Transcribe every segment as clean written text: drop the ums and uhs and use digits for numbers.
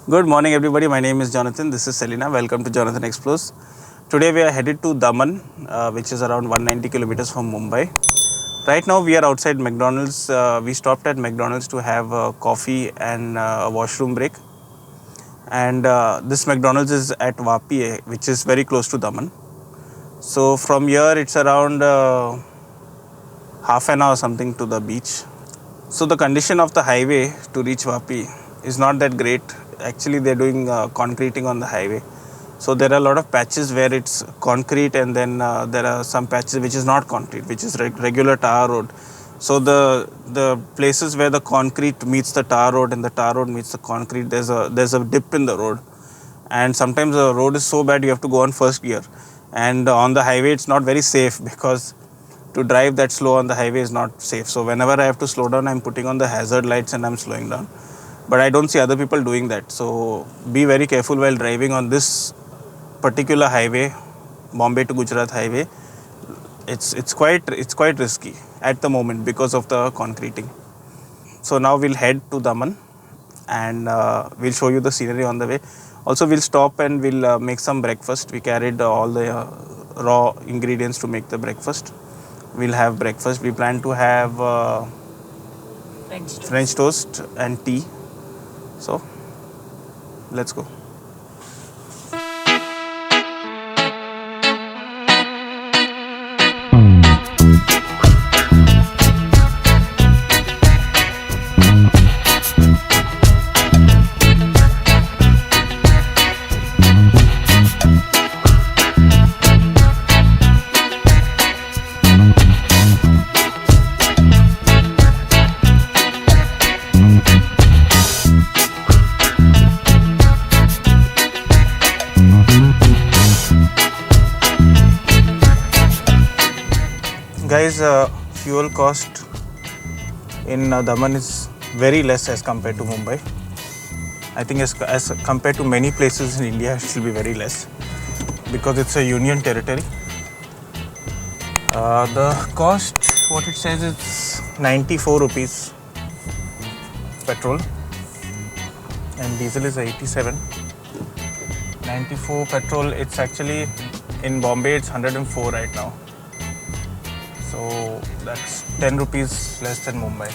Good morning, everybody. My name is Jonathan. This is Selina. Welcome to Jonathan Explores. Today we are headed to Daman, which is around 190 kilometers from Mumbai. Right now we are outside McDonald's. We stopped at McDonald's to have coffee and a washroom break. And this McDonald's is at Vapi, which is very close to Daman. So from here it's around half an hour something to the beach. So the condition of the highway to reach Vapi is not that great. Actually, they're doing concreting on the highway. So there are a lot of patches where it's concrete, and then there are some patches which is not concrete, which is regular tar road. So the places where the concrete meets the tar road and the tar road meets the concrete, there's a dip in the road, and sometimes the road is so bad you have to go on first gear. And on the highway it's not very safe because to drive that slow on the highway is not safe. So whenever I have to slow down, I'm putting on the hazard lights and I'm slowing down. But I don't see other people doing that. So be very careful while driving on this particular highway, Bombay to Gujarat highway. It's quite risky at the moment because of the concreting. So now we'll head to Daman, and we'll show you the scenery on the way. Also we'll stop and we'll make some breakfast. We carried all the raw ingredients to make the breakfast. We'll have breakfast. We plan to have French toast and tea. So let's go. Guys, fuel cost in Daman is very less as compared to Mumbai. I think as compared to many places in India, it will be very less because it's a union territory. The cost, what it says, is 94 rupees petrol, and diesel is 87. 94 petrol. It's actually in Bombay it's 104 right now. So that's 10 rupees less than Mumbai,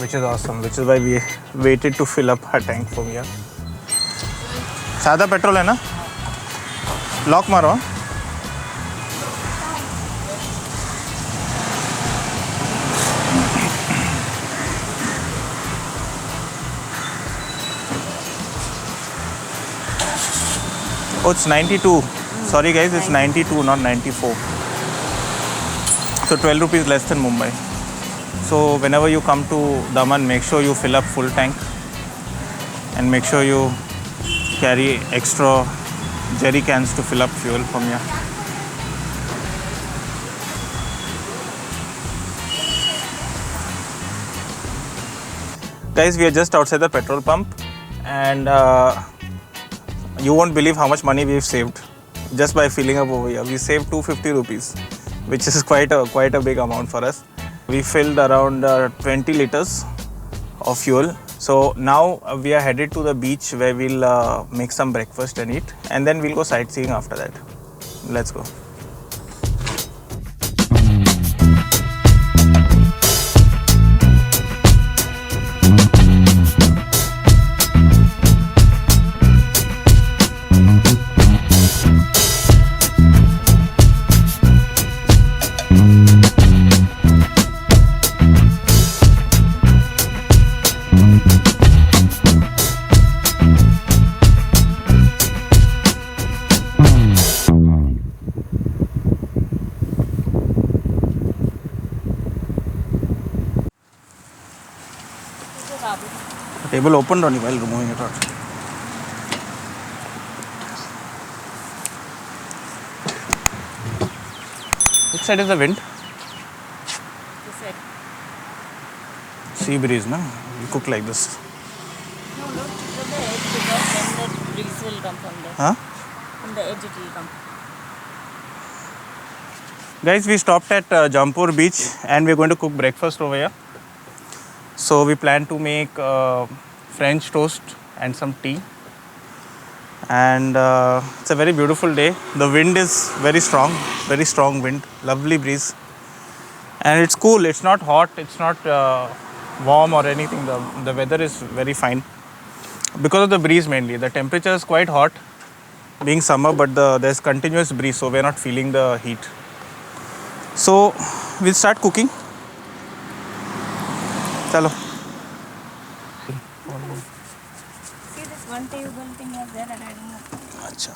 which is awesome, which is why we waited to fill up our tank from here. सादा petrol है ना? Lock मारो. Oh, it's 92. Sorry guys, it's 92, not 94. So 12 rupees less than Mumbai. So whenever you come to Daman, make sure you fill up full tank and make sure you carry extra jerry cans to fill up fuel from here. Guys, we are just outside the petrol pump, and you won't believe how much money we've saved just by filling up over here. We saved 250 rupees. Which is quite a big amount for us. We filled around 20 liters of fuel. So now we are headed to the beach where we'll make some breakfast and eat, and then we'll go sightseeing after that. Let's go. Table opened only while removing it out. Which side is the wind? This side. Sea breeze, no? You cook like this. No, look from the edge, because then the breeze will come from there. Huh? From the edge it will come. Guys, we stopped at Jampore Beach and we're going to cook breakfast over here. So we plan to make French toast and some tea. And it's a very beautiful day. The wind is very strong wind, lovely breeze. And it's cool, it's not hot, it's not warm or anything. The weather is very fine. Because of the breeze mainly. The temperature is quite hot, being summer, but there's continuous breeze, so we're not feeling the heat. So we'll start cooking. Chalo. See this one table thing was there and I don't know. Acha.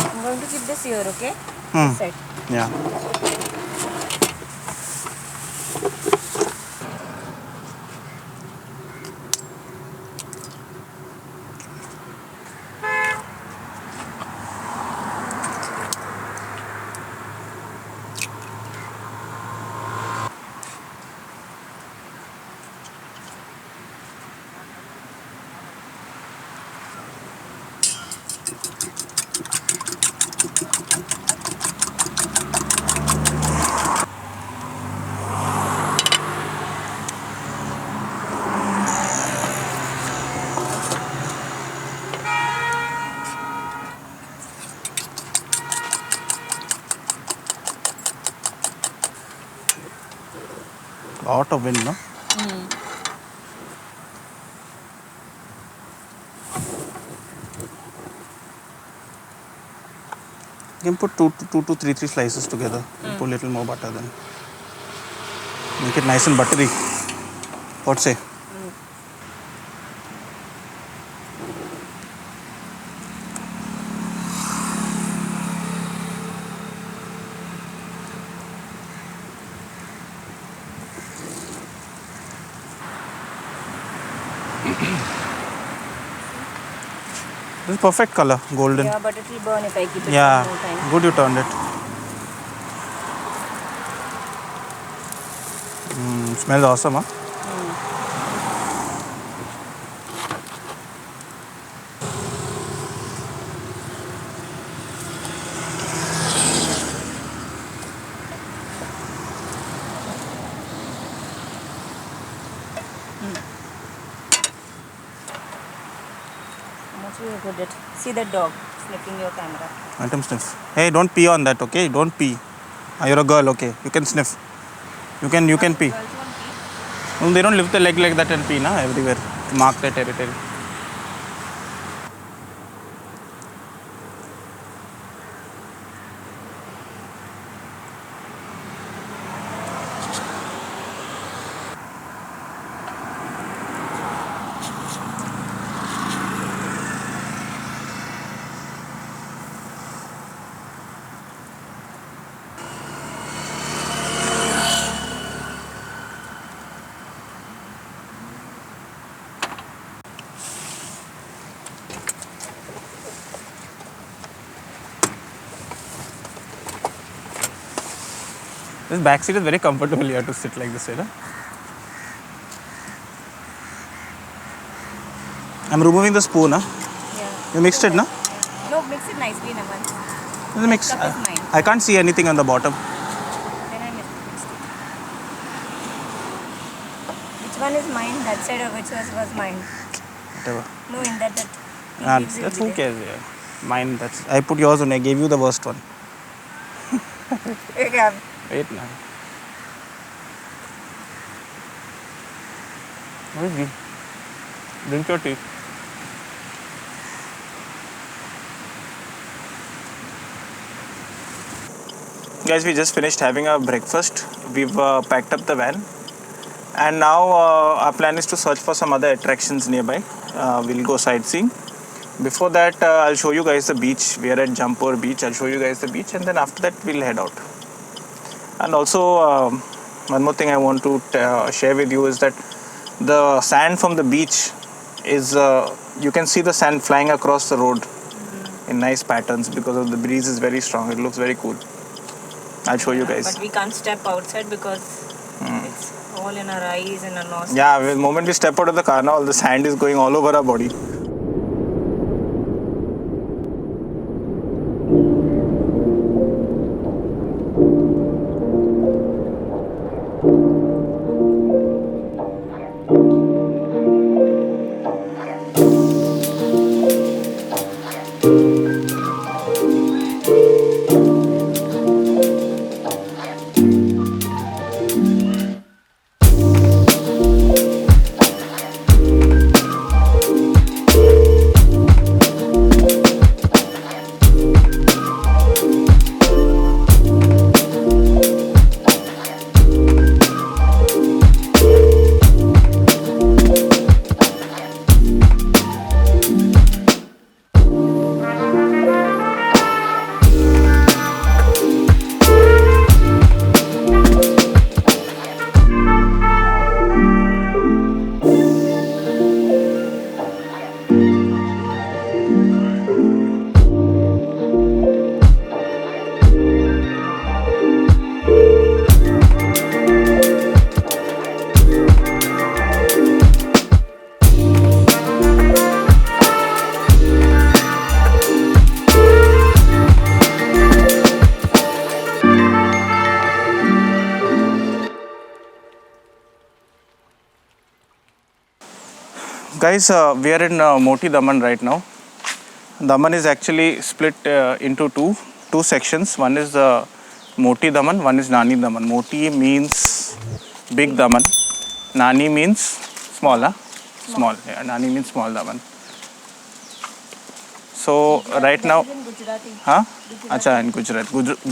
I'm going to keep this here, okay? This side. Yeah. Lot of wind, no? You can put two to three slices together. Put a little more butter then. Make it nice and buttery. What say? This is perfect color, golden. Yeah, but it will burn if I keep it Yeah, for more time. good you turned it. Smells awesome, huh? How much you good at? See that dog sniffing your camera. Let him sniff. Hey, don't pee on that, okay? Don't pee. You're a girl, okay? You can sniff. You can pee. Girls won't pee. No, they don't lift the leg like that and pee, na, everywhere. To mark their territory. This back seat is very comfortable here to sit like this, right? I'm removing the spoon, huh? Yeah. You mixed it, no? No, mix it nicely, Daman. The mix. Cup is mine. I can't see anything on the bottom. Then I mixed it. Which one is mine? That side or which was mine? Whatever. No, in that. That's who cares, yeah. Mine, that's. I put yours on. I gave you the worst one. Okay. Wait now. What is it? Drink your tea. Guys, we just finished having our breakfast. We've packed up the van. And now our plan is to search for some other attractions nearby. We'll go sightseeing. Before that, I'll show you guys the beach. We are at Jampore Beach. I'll show you guys the beach, and then after that, we'll head out. And also, one more thing I want to share with you is that the sand from the beach is, you can see the sand flying across the road in nice patterns because of the breeze is very strong. It looks very cool. I'll show you guys. But we can't step outside because it's all in our eyes and our nose. Yeah, the moment we step out of the car now, all the sand is going all over our body. Guys, we are in Moti Daman right now. Daman is actually split into two sections. One is Moti Daman, one is Nani Daman. Moti means big Daman. Nani means small, huh? Small. Yeah, Nani means small Daman. So right now, In Gujarati. huh? Acha, in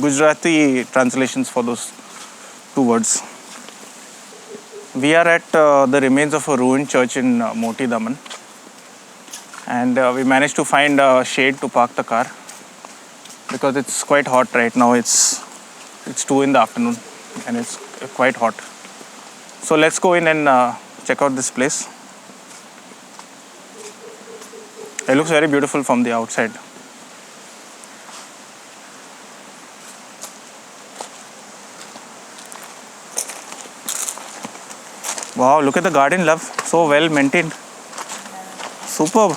Gujarati translations for those two words. We are at the remains of a ruined church in Moti Daman, and we managed to find a shade to park the car because it's quite hot right now. It's 2 in the afternoon and it's quite hot. So let's go in and check out this place. It looks very beautiful from the outside. Wow, look at the garden, love. So well maintained. Superb. Oh,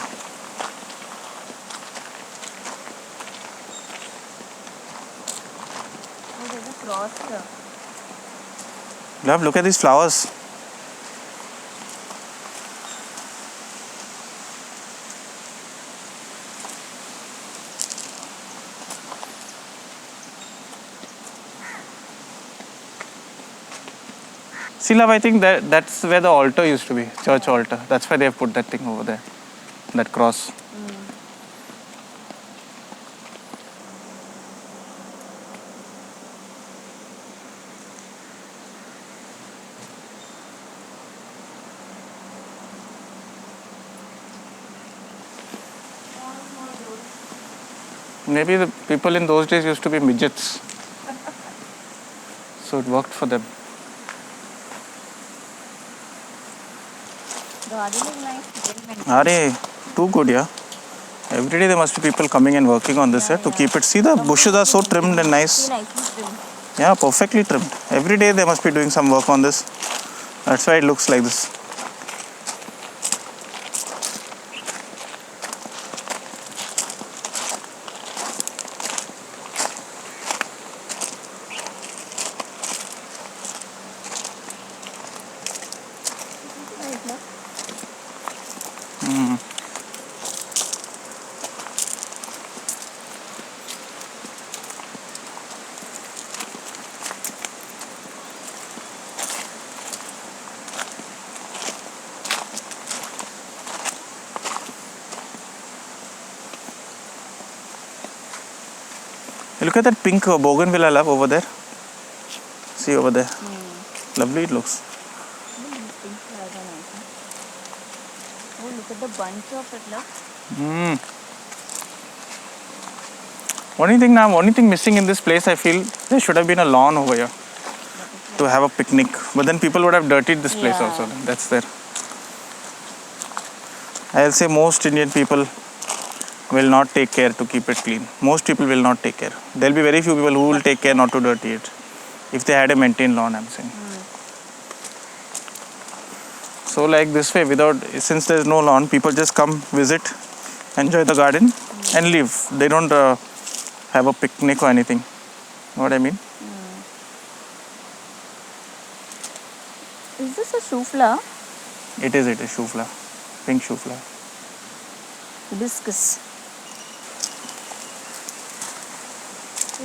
there's a cross here. Love, look at these flowers. See, love, I think that's where the altar used to be, church altar. That's why they have put that thing over there, that cross. Maybe the people in those days used to be midgets. So it worked for them. Garden is nice. Very maintained. Are too good, yeah. Every day there must be people coming and working on this to keep it. See, the bushes are so trimmed and nice. Nicely trimmed. Yeah, perfectly trimmed. Every day they must be doing some work on this. That's why it looks like this. Right, no? Look at that pink bougainvillea, love, over there. See over there. Lovely it looks. These pink flowers are nice. Huh? Oh, look at the bunch of it, look. Only thing missing in this place, I feel there should have been a lawn over here to have a picnic. But then people would have dirtied this place also. That's there. I'll say most Indian people will not take care to keep it clean. Most people will not take care. There'll be very few people who will take care not to dirty it. If they had a maintained lawn, I'm saying. So like this way, since there's no lawn, people just come visit, enjoy the garden and leave. They don't have a picnic or anything. Know what I mean? Is this a shoe flower? It is shoe flower. Pink shoe flower. Hibiscus.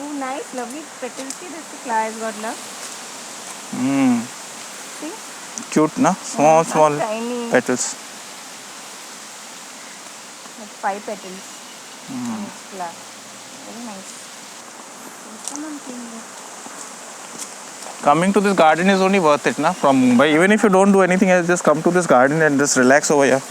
Oh, nice, lovely petals. See, this flower has got love. See? Cute, na? Small Tiny. petals. Like 5 petals on its flower. Very nice. Come on, King. Coming to this garden is only worth it, na? From Mumbai. Even if you don't do anything else, just come to this garden and just relax over here.